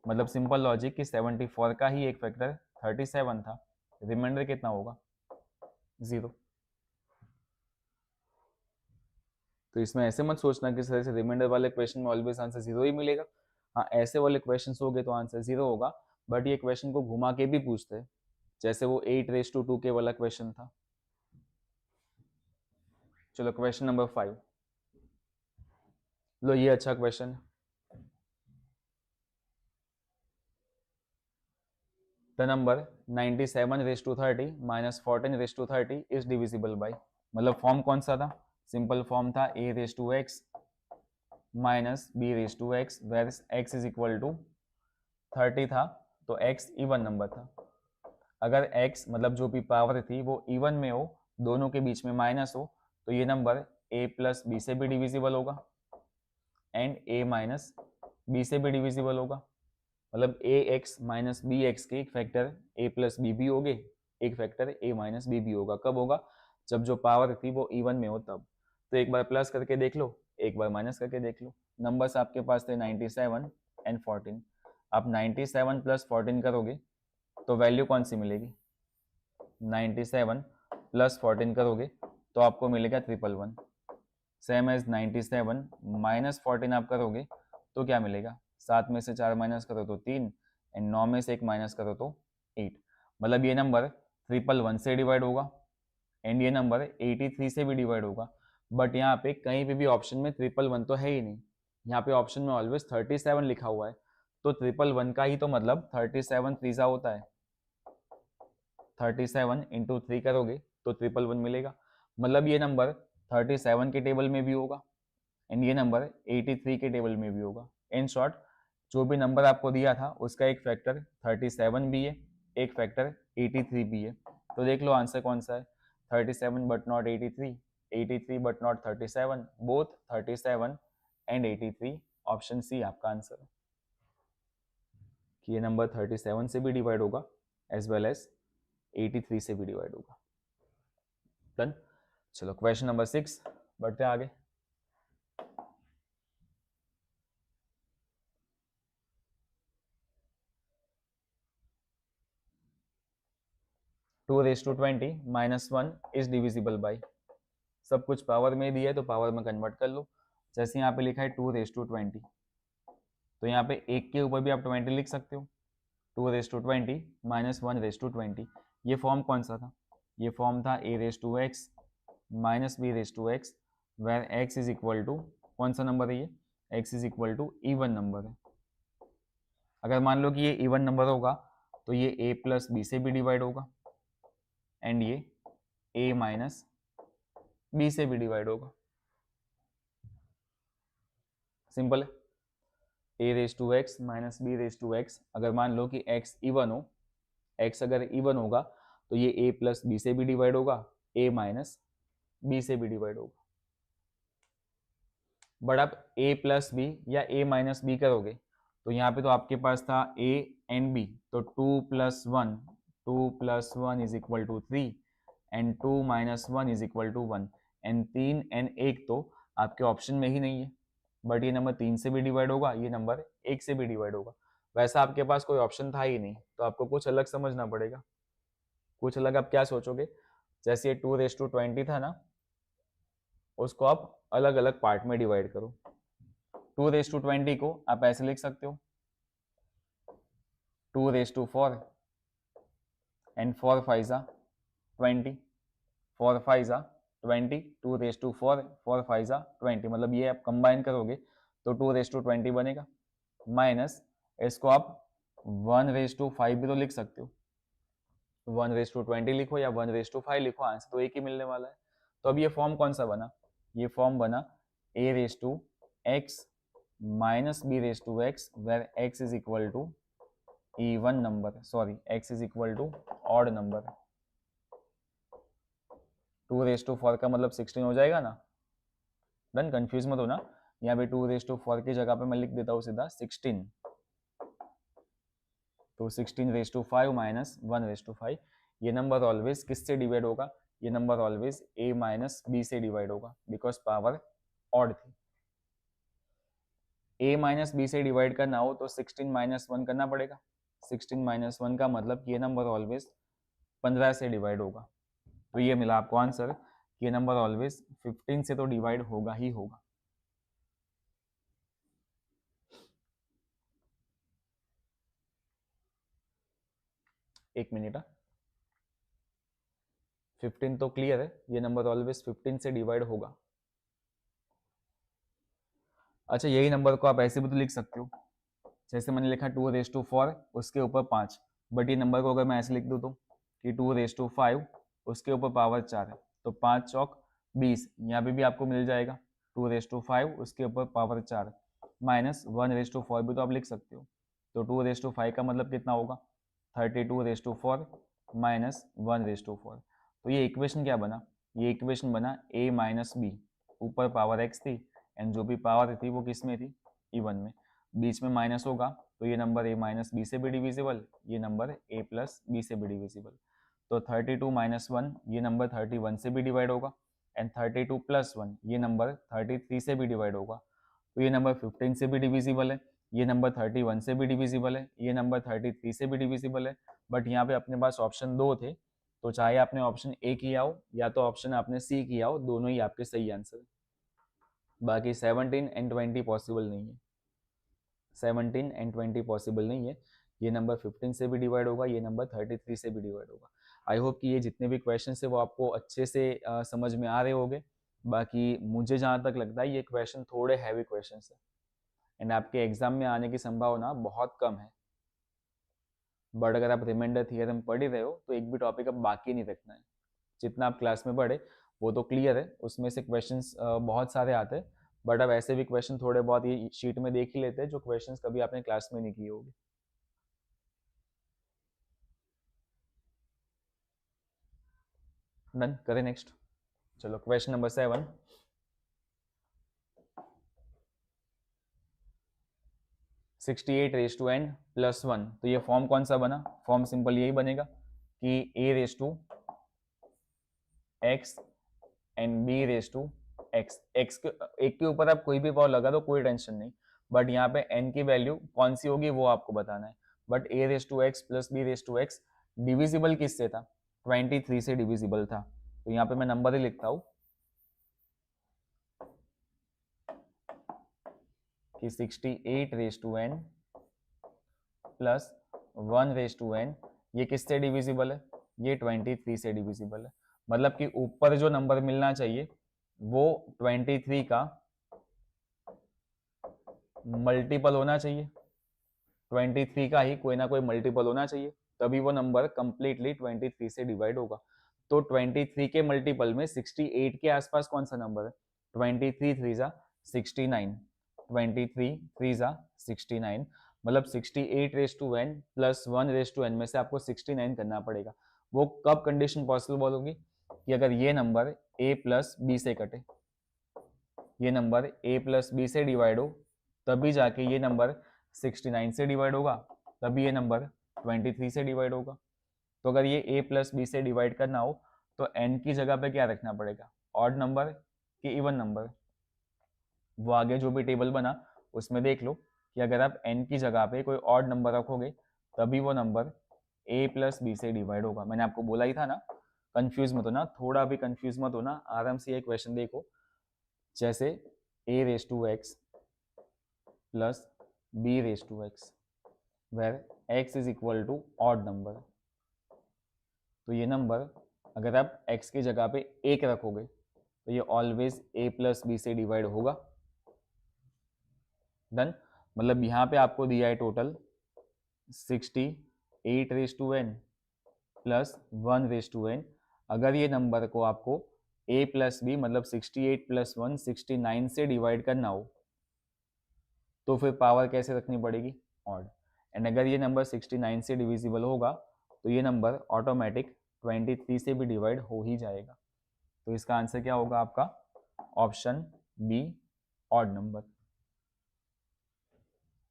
S1: मतलब सिंपल लॉजिक कि 74 का ही एक फैक्टर 37 था, रिमाइंडर कितना होगा 0। तो इसमें ऐसे मत सोचना कि सर से रिमाइंडर वाले क्वेश्चन में ऑलवेज आंसर 0 ही मिलेगा। हाँ ऐसे वाले क्वेश्चन हो गए तो आंसर 0 होगा, बट ये क्वेश्चन को घुमा के भी पूछते हैं, जैसे वो 8 रेज टू 2 के वाला क्वेश्चन था। चलो क्वेश्चन नंबर 5 लो, ये अच्छा क्वेश्चन है। The number 97 raise to 30 minus 14 raise to 30 is divisible by. मतलब फॉर्म कौन सा था, सिंपल फॉर्म था a raise to x minus b raise to x where x is equal to 30 था तो x इवन नंबर था। अगर x मतलब जो भी पावर थी वो इवन में हो, दोनों के बीच में माइनस हो, तो ये नंबर a प्लस बी से भी डिविजिबल होगा एंड a माइनस बी से भी डिविजिबल होगा। मतलब ए एक्स माइनस बी एक्स के एक फैक्टर a प्लस बी भी होगे, एक फैक्टर a माइनस बी भी होगा। कब होगा, जब जो पावर थी वो इवन में हो तब। तो एक बार प्लस करके देख लो, एक बार माइनस करके देख लो। नंबर्स आपके पास थे 97 एंड 14। आप 97 प्लस 14 करोगे तो वैल्यू कौन सी मिलेगी? 97 प्लस 14 करोगे तो आपको मिलेगा 111। सेम एज 97 माइनस 14 आप करोगे तो क्या मिलेगा? 7 में से 4 माइनस करो तो 3 एंड 9 में से 1 माइनस करो तो 8। मतलब ये नंबर 111 से डिवाइड होगा एंड ये नंबर 83 से भी डिवाइड होगा। बट यहाँ पे कहीं पे भी ऑप्शन में 111 तो है ही नहीं। यहाँ पे ऑप्शन में ऑलवेज 37 लिखा हुआ है, तो 111 का ही तो मतलब 37 3 होता है। 37 इंटू 3 करोगे तो 111 मिलेगा। मतलब ये नंबर 37 के टेबल में भी होगा एंड ये नंबर 83 के टेबल में भी होगा। इन शॉर्ट जो भी नंबर आपको दिया था उसका एक फैक्टर 37 भी है, एक फैक्टर 83 भी है। तो देख लो आंसर कौन सा है? 37 but not 83, 83 but not 37, both 37 and 83। Option C आपका आंसर है कि ये नंबर 37 से भी डिवाइड होगा एज वेल एज 83 से भी डिवाइड होगा। डन। चलो क्वेश्चन नंबर 6 बढ़ते आगे। Two raise to 20 minus 1 is divisible by. सब कुछ पावर में दिया है तो पावर में कन्वर्ट कर लो। जैसे यहाँ पे लिखा है 2 रेस टू 20, तो यहाँ पे एक के ऊपर भी आप 20 लिख सकते हो। 2 raise to 20 minus 1 raise to 20, ये फॉर्म कौन सा था? ये फॉर्म था a raise to x minus B raise to x, where x is equal to कौन सा नंबर है? ये x is equal to even number है। अगर मान लो कि ये इवन नंबर होगा तो ये a प्लस बी से भी डिवाइड होगा एंड ये a माइनस बी से भी डिवाइड होगा। सिंपल है। a raise to x minus B raise to x, अगर मान लो कि x इवन हो, x अगर इवन होगा तो ये a प्लस बी से भी डिवाइड होगा, a माइनस बी से भी डिवाइड होगा। बट आप a प्लस बी या a माइनस बी करोगे तो यहाँ पे तो आपके पास था a एंड b, तो 2 plus 1 is equal to 3 and 2 minus 1 is equal to 1 and 3 and 1 तो आपके ऑप्शन में ही नहीं है। बट ये नंबर 3 से भी डिवाइड होगा, ये नंबर 1 से भी डिवाइड होगा। वैसा आपके पास कोई ऑप्शन था ही नहीं, तो आपको कुछ अलग समझना पड़ेगा। कुछ अलग आप क्या सोचोगे? जैसे ये 2 रेस टू 20 था ना, उसको आप अलग अलग पार्ट में डिवाइड करो। 2 रेस टू 20 को आप ऐसे लिख सकते हो 2 raise to 4 and 4 5 20, 4 5 20, 2 raise to 4, 4 5 20, मतलब ये आप कंबाइन करोगे तो 2 रेस टू 20 बनेगा। माइनस इसको आप 1 रेस टू 5 भी तो लिख सकते हो, 1 रेस टू 20 लिखो या 1 रेस टू 5 लिखो, आंसर तो एक ही मिलने वाला है। तो अब ये फॉर्म कौन सा बना? ये फॉर्म बना a raise to x minus B raise to x, where x is equal to even number, sorry x is equal to odd number. 2 raise to 4 का मतलब 16 हो जाएगा ना। डन, कंफ्यूज मत होना। यहाँ पे 2 रेस टू 4 की जगह पे मैं लिख देता हूँ सीधा 16, तो 16 raise to 5 minus 1 raise to 5। ये नंबर ऑलवेज किससे डिवाइड होगा? ये number always a minus B से डिवाइड होगा बिकॉज पावर ऑड थी। a माइनस बी से डिवाइड करना हो तो 16 माइनस 1 करना पड़ेगा। 16 माइनस 1 का मतलब ये नंबर ऑलवेज 15 से डिवाइड होगा। तो ये मिला आपको आंसर, ये नंबर ऑलवेज 15 से तो डिवाइड होगा ही होगा। एक मिनट, 15 तो क्लियर है, ये नंबर ऑलवेज 15 से डिवाइड होगा। अच्छा, यही नंबर को आप ऐसे भी तो लिख सकते हो, जैसे मैंने लिखा 2 रेस टू 4 उसके ऊपर 5, बट ये नंबर को अगर मैं ऐसे लिख दूँ तो कि 2 रेस टू 5 उसके ऊपर पावर 4 है, तो 5 चौक 20, यहाँ पे भी आपको मिल जाएगा 2 रेस टू 5 उसके ऊपर पावर 4 माइनस 1 रेस टू 4 भी तो आप लिख सकते हो। तो 2 रेस टू 5 का मतलब कितना होगा? 32 raise to 4 minus 1 raise to 4। तो ये इक्वेशन क्या बना? ये इक्वेशन बना a माइनस बी, ऊपर पावर x थी एंड जो भी पावर थी वो किस में थी? इवन में। बीच में माइनस होगा तो ये नंबर a माइनस बी से भी डिविजिबल, ये नंबर a प्लस बी से भी डिविजिबल। तो 32 माइनस 1, ये नंबर 31 से भी डिवाइड होगा एंड 32 प्लस 1 ये नंबर 33 से भी डिवाइड होगा, तो ये नंबर 15 से भी डिविजिबल है, ये नंबर 31 से भी डिविजिबल है, ये नंबर 33 से भी डिविजिबल है। बट यहाँ पे अपने पास ऑप्शन 2 थे, तो चाहे आपने ऑप्शन ए किया हो या तो ऑप्शन आपने सी किया हो, दोनों ही आपके सही आंसर है। बाकी 17 एंड 20 पॉसिबल नहीं है, 17 एंड 20 पॉसिबल नहीं है। ये नंबर 15 से भी डिवाइड होगा, ये नंबर 33 से भी डिवाइड होगा। आई होप कि ये जितने भी क्वेश्चन है वो आपको अच्छे से समझ में आ रहे होंगे। बाकी मुझे जहाँ तक लगता है ये क्वेश्चन थोड़े हैवी क्वेश्चन है एंड आपके एग्जाम में आने की संभावना बहुत कम है। बट अगर आप रिमाइंडर थियरम पढ़ ही रहे हो तो एक भी टॉपिक अब बाकी नहीं रखना है। जितना आप क्लास में पढ़े वो तो क्लियर है, उसमें से क्वेश्चंस बहुत सारे आते हैं, बट अब ऐसे भी क्वेश्चन थोड़े बहुत ये शीट में देख ही लेते हैं जो क्वेश्चंस कभी आपने क्लास में नहीं किए होंगे। डन, करें नेक्स्ट। चलो question number 7। 68 raise to n plus 1, तो ये फॉर्म कौन सा बना? फॉर्म सिंपल यही बनेगा कि a raise to x and b raise to x. X के एक के ऊपर आप कोई भी पावर लगा दो कोई टेंशन नहीं, बट यहाँ पे n की वैल्यू कौन सी होगी वो आपको बताना है। But a raise to x plus b raise to x divisible किससे था? 23 से डिविजिबल था, तो यहाँ पे मैं नंबर ही लिखता हूँ कि 68 raise to n plus 1 raise to n ये किससे डिविजिबल है? ये 23 से डिविजिबल है। मतलब कि ऊपर जो नंबर मिलना चाहिए वो 23 का मल्टीपल होना चाहिए, 23 का ही कोई ना कोई मल्टीपल होना चाहिए, तभी वो नंबर कंप्लीटली 23 से डिवाइड होगा। तो 23 के मल्टीपल में 68 के आसपास कौन सा नंबर है? 23 3 जा 69, 23 3 जा 69, मतलब 68 raise to n plus 1 raise to n में से आपको 69 करना पड़ेगा। वो कब कंडीशन पॉसिबल होगी? कि अगर ये नंबर a प्लस बी से कटे, ये नंबर a प्लस बी से डिवाइड हो, तभी जाके ये नंबर 69 से डिवाइड होगा, तभी ये नंबर 23 से डिवाइड होगा। तो अगर ये a प्लस बी से डिवाइड करना हो तो n की जगह पे क्या रखना पड़ेगा? ऑड नंबर कि इवन नंबर? वो आगे जो भी टेबल बना उसमें देख लो कि अगर आप n की जगह पे कोई ऑड नंबर रखोगे तभी वो नंबर a प्लस बी से डिवाइड होगा। मैंने आपको बोला ही था ना, कंफ्यूज मत होना, थोड़ा भी कंफ्यूज मत होना, आराम से ये क्वेश्चन देखो। जैसे a raise to x plus b raise to x where x is equal to odd number, तो ये नंबर अगर आप x की जगह पे 1 रखोगे तो ये ऑलवेज a प्लस बी से डिवाइड होगा। डन, मतलब यहाँ पे आपको दिया है total 68 raise to n plus 1 raise to n. अगर ये नंबर को आपको a प्लस बी मतलब 68 प्लस 1 69 से डिवाइड करना हो तो फिर पावर कैसे रखनी पड़ेगी? ऑड। एंड अगर ये नंबर 69 से डिविजिबल होगा तो ये नंबर ऑटोमेटिक 23 से भी डिवाइड हो ही जाएगा। तो इसका आंसर क्या होगा आपका? Option b, odd number.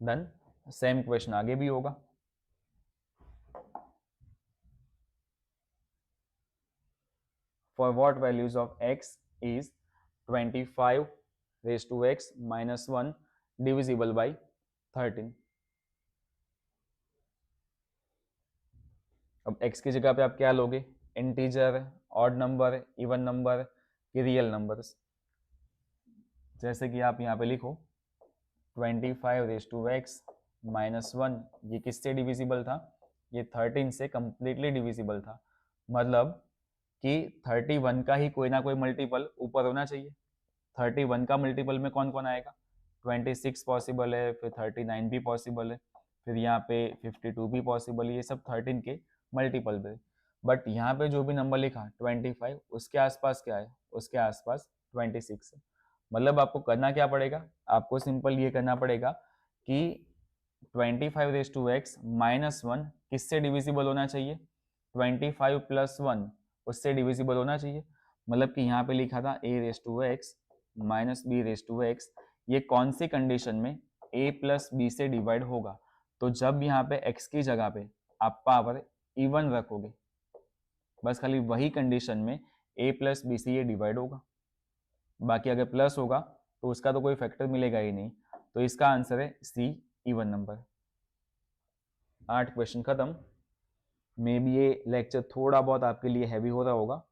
S1: Done, same question आगे भी होगा। For what values of x is 25 raise to x minus 1 divisible by 13। अब x की जगह पे आप क्या लोगे? Integer, odd number, even number कि रियल नंबर्स? जैसे कि आप यहाँ पे लिखो 25 रेज टू एक्स माइनस 1 ये किससे डिविजिबल था? ये 13 से कंप्लीटली डिविजिबल था, मतलब कि 31 का ही कोई ना कोई मल्टीपल ऊपर होना चाहिए। 31 का मल्टीपल में कौन कौन आएगा? 26 पॉसिबल है, फिर 39 भी पॉसिबल है, फिर यहाँ पे 52 भी पॉसिबल है, ये सब 13 के मल्टीपल पे। बट यहाँ पे जो भी नंबर लिखा 25 उसके आसपास क्या है? उसके आसपास 26 है। मतलब आपको करना क्या पड़ेगा? आपको सिंपल ये करना पड़ेगा कि 25 रेज टू एक्स माइनस 1 किससे डिविजिबल होना चाहिए? 25 प्लस 1 उससे डिविजिबल होना चाहिए। मतलब कि यहाँ पे लिखा था a raise to x minus B raise to x, ये कौन सी कंडीशन में a प्लस बी से डिवाइड होगा? तो जब यहाँ पे x की जगह पे आप पावर इवन रखोगे, बस खाली वही कंडीशन में a प्लस बी से ये डिवाइड होगा। बाकी अगर प्लस होगा तो उसका तो कोई फैक्टर मिलेगा ही नहीं, तो इसका आंसर है सी, इवन नंबर। 8 क्वेश्चन खत्म। मे बी ये लेक्चर थोड़ा बहुत आपके लिए हैवी हो रहा होगा,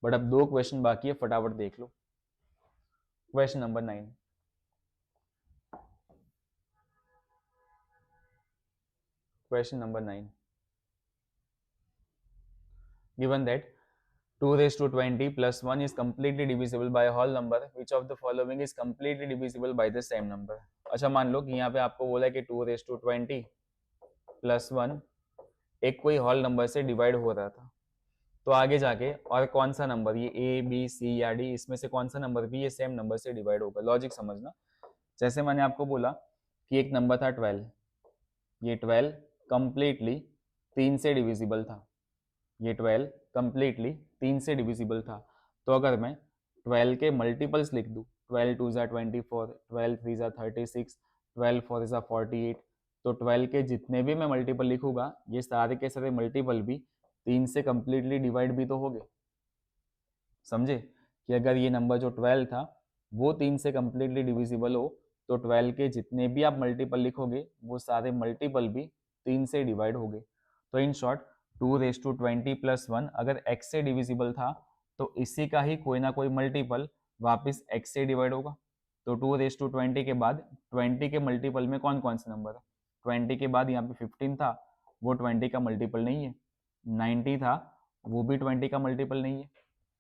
S1: बट अब 2 क्वेश्चन बाकी है, फटाफट देख लो। Question number 9, question number 9, given that 2 raised to 20 plus 1 is completely divisible by a whole number, which of the following is completely divisible by the same number? अच्छा मान लो कि यहाँ पे आपको बोला है कि 2 raised to 20 plus 1 एक कोई होल नंबर से डिवाइड हो रहा था, तो आगे जाके और कौन सा नंबर, ये ए बी सी या डी, इसमें से कौन सा नंबर भी ये सेम नंबर से डिवाइड होगा? लॉजिक समझना। जैसे मैंने आपको बोला कि एक नंबर था 12, ये 12 कंप्लीटली 3 से डिविजिबल था, ये 12 कंप्लीटली 3 से डिविजिबल था। तो अगर मैं 12 के मल्टीपल्स लिख दूँ, 12 2 ज़ा 24, 12 3 ज़ा 36, 12 4 ज़ा 48, तो 12 के जितने भी मैं मल्टीपल लिखूंगा ये सारे के सारे मल्टीपल भी 3 से कंप्लीटली डिवाइड भी तो हो गए। समझे कि अगर ये नंबर जो 12 था वो 3 से कंप्लीटली डिविजिबल हो, तो 12 के जितने भी आप मल्टीपल लिखोगे वो सारे मल्टीपल भी 3 से डिवाइड हो गए। तो in short 2 raise to 20 plus 1 अगर x से डिविजिबल था तो इसी का ही कोई ना कोई मल्टीपल वापस x से डिवाइड होगा। तो 2 रेज टू 20 के बाद 20 के मल्टीपल में कौन कौन से नंबर है? 20 के बाद यहाँ पे 15 था, वो 20 का मल्टीपल नहीं है। 90 था, वो भी 20 का मल्टीपल नहीं है।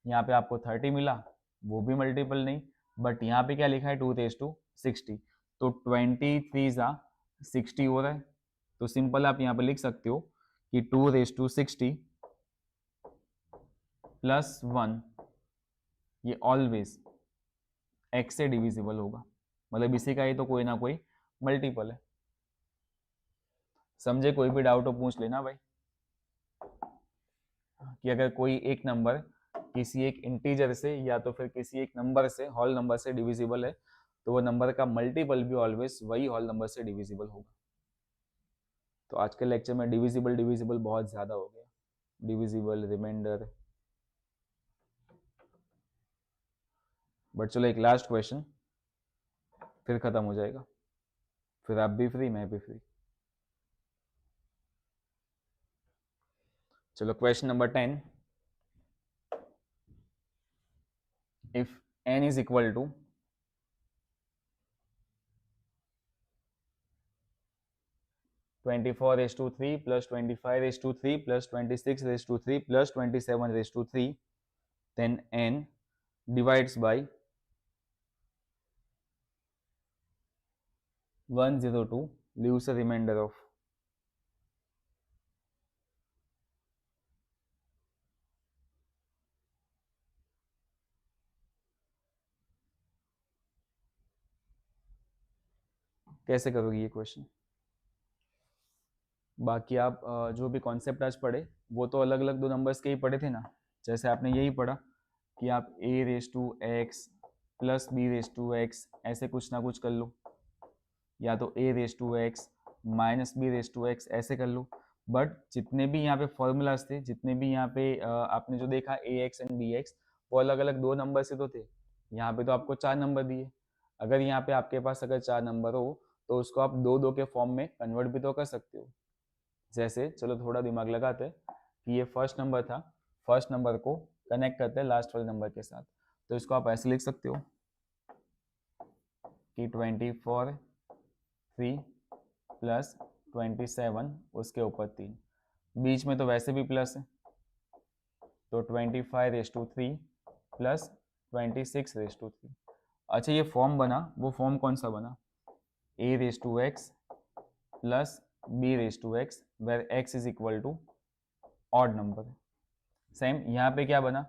S1: यहाँ पे आपको 30 मिला, वो भी मल्टीपल नहीं। बट यहाँ पे क्या लिखा है? 2 रेज टू 60, तो 23 ज़ा 60 हो रहा है। तो सिंपल आप यहाँ पे लिख सकते हो कि 2 रेज टू 60 प्लस 1 ये ऑलवेज x से डिविजिबल होगा, मतलब इसी का ही तो कोई ना कोई मल्टीपल है। समझे? कोई भी डाउट हो पूछ लेना भाई, कि अगर कोई एक नंबर किसी एक इंटीजर से या तो फिर किसी एक नंबर से, होल नंबर से डिविजिबल है, तो वो नंबर का मल्टीपल भी ऑलवेज वही होल नंबर से डिविजिबल होगा। तो आज के लेक्चर में डिविजिबल डिविजिबल बहुत ज्यादा हो गया, डिविजिबल, रिमाइंडर। बट चलो एक लास्ट क्वेश्चन, फिर खत्म हो जाएगा, फिर आप भी फ्री, मैं भी फ्री। चलो question number 10, if n is equal to 24 raised to 3 plus 25 raised to 3 plus 26 raised to 3 plus 27 raised to 3, then n divides by 102, leaves a remainder of। कैसे करोगे ये क्वेश्चन? बाकी आप जो भी कॉन्सेप्ट आज पढ़े वो तो अलग अलग दो नंबर्स के ही पढ़े थे ना। जैसे आपने यही पढ़ा कि आप a raise to x plus B raise to x ऐसे कुछ ना कुछ कर लो, या तो a raise to x minus B raise to x ऐसे कर लो। बट जितने भी यहाँ पे फॉर्मूलाज थे, जितने भी यहाँ पे आपने जो देखा ए एक्स एंड बी एक्स, वो अलग अलग दो नंबर से तो थे। यहाँ पे तो आपको 4 नंबर दिए। अगर यहाँ पे आपके पास अगर 4 नंबर हो तो उसको आप दो दो के फॉर्म में कन्वर्ट भी तो कर सकते हो। जैसे चलो थोड़ा दिमाग लगाते हैं कि ये फर्स्ट नंबर था, फर्स्ट नंबर को कनेक्ट करते हैं लास्ट वाले नंबर के साथ, तो इसको आप ऐसे लिख सकते हो कि 24 3 प्लस 27 उसके ऊपर 3, बीच में तो वैसे भी प्लस है, तो 25 raise to 3 plus 26 raise to 3। अच्छा ये फॉर्म बना, वो फॉर्म कौन सा बना? a raise to x plus b raise to x where x is equal to odd number. Same यहाँ पे क्या बना?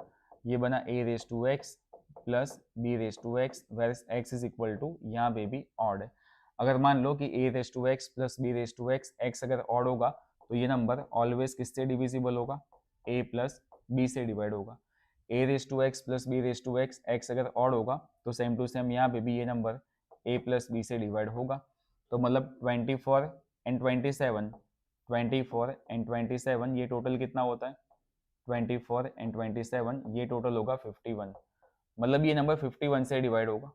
S1: ये बना a raise to x plus b raise to x where x is equal to, यहाँ पे भी odd है। अगर मान लो कि a raise to x plus b raise to x, x अगर ऑड होगा तो ये नंबर ऑलवेज किससे डिविजिबल होगा? a प्लस b से डिवाइड होगा। a raise to x plus b raise to x, x अगर ऑड होगा तो सेम टू सेम यहाँ पे भी ये नंबर a प्लस b से डिवाइड होगा। तो मतलब 24 एंड 27, 24 एंड 27 ये टोटल कितना होता है? 24 एंड 27, ये टोटल होगा 51। मतलब ये नंबर 51 से डिवाइड होगा।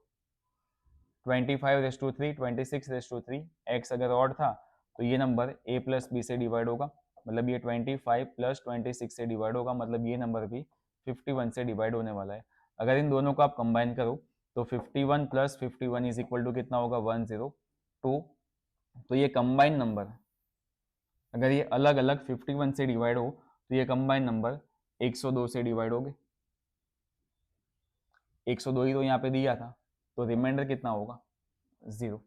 S1: 25/3, 26/3, x अगर ऑड था तो ये नंबर a प्लस बी से डिवाइड होगा, मतलब ये 25 प्लस 26 से डिवाइड होगा, मतलब ये नंबर भी 51 से डिवाइड होने वाला है। अगर इन दोनों को आप कंबाइन करो तो 51 प्लस 51 इज इक्वल टू कितना होगा, 102। तो ये कंबाइन नंबर, अगर ये अलग अलग 51 से डिवाइड हो तो ये कंबाइन नंबर 102 से डिवाइड हो गए। 102 ही तो यहाँ पे दिया था, तो रिमाइंडर कितना होगा, 0।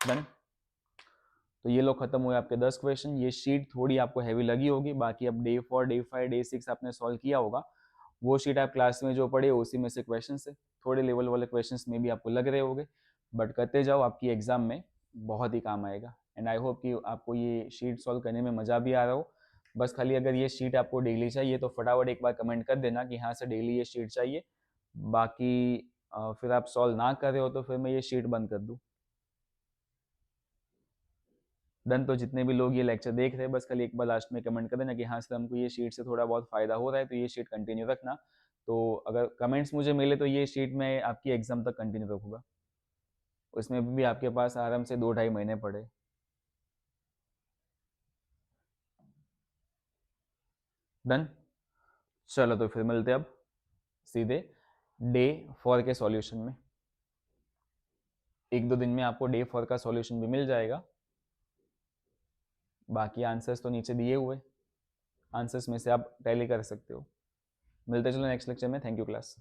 S1: डन। तो ये लोग खत्म हुए आपके 10 क्वेश्चन। ये शीट थोड़ी आपको हैवी लगी होगी, बाकी अब डे 4, डे 5, डे 6 आपने सॉल्व किया होगा, वो शीट आप क्लास में जो पढ़े उसी में से क्वेश्चन है, थोड़े लेवल वाले क्वेश्चंस में भी आपको लग रहे होंगे, बट करते जाओ, आपकी एग्जाम में बहुत ही काम आएगा। एंड आई होप कि आपको ये शीट सॉल्व करने में मजा भी आ रहा हो। बस खाली अगर ये शीट आपको डेली चाहिए तो फटाफट एक बार कमेंट कर देना कि हाँ सर डेली ये शीट चाहिए, बाकी फिर आप सॉल्व ना कर रहे हो तो फिर मैं ये शीट बंद कर दूँ। डन। तो जितने भी लोग ये लेक्चर देख रहे हैं बस खाली एक बार लास्ट में कमेंट कर देना कि हाँ सर हमको ये शीट से थोड़ा बहुत फायदा हो रहा है, तो ये शीट कंटिन्यू रखना। तो अगर कमेंट्स मुझे मिले तो ये शीट मैं आपकी एग्जाम तक कंटिन्यू रखूंगा, उसमें भी आपके पास आराम से 2-2.5 महीने पड़े। डन। चलो तो फिर मिलते हैं अब सीधे डे 4 के सॉल्यूशन में। 1-2 दिन में आपको डे 4 का सॉल्यूशन भी मिल जाएगा, बाकी आंसर्स तो नीचे दिए हुए, आंसर्स में से आप टैली कर सकते हो। मिलते चलो नेक्स्ट लेक्चर में। Thank you class.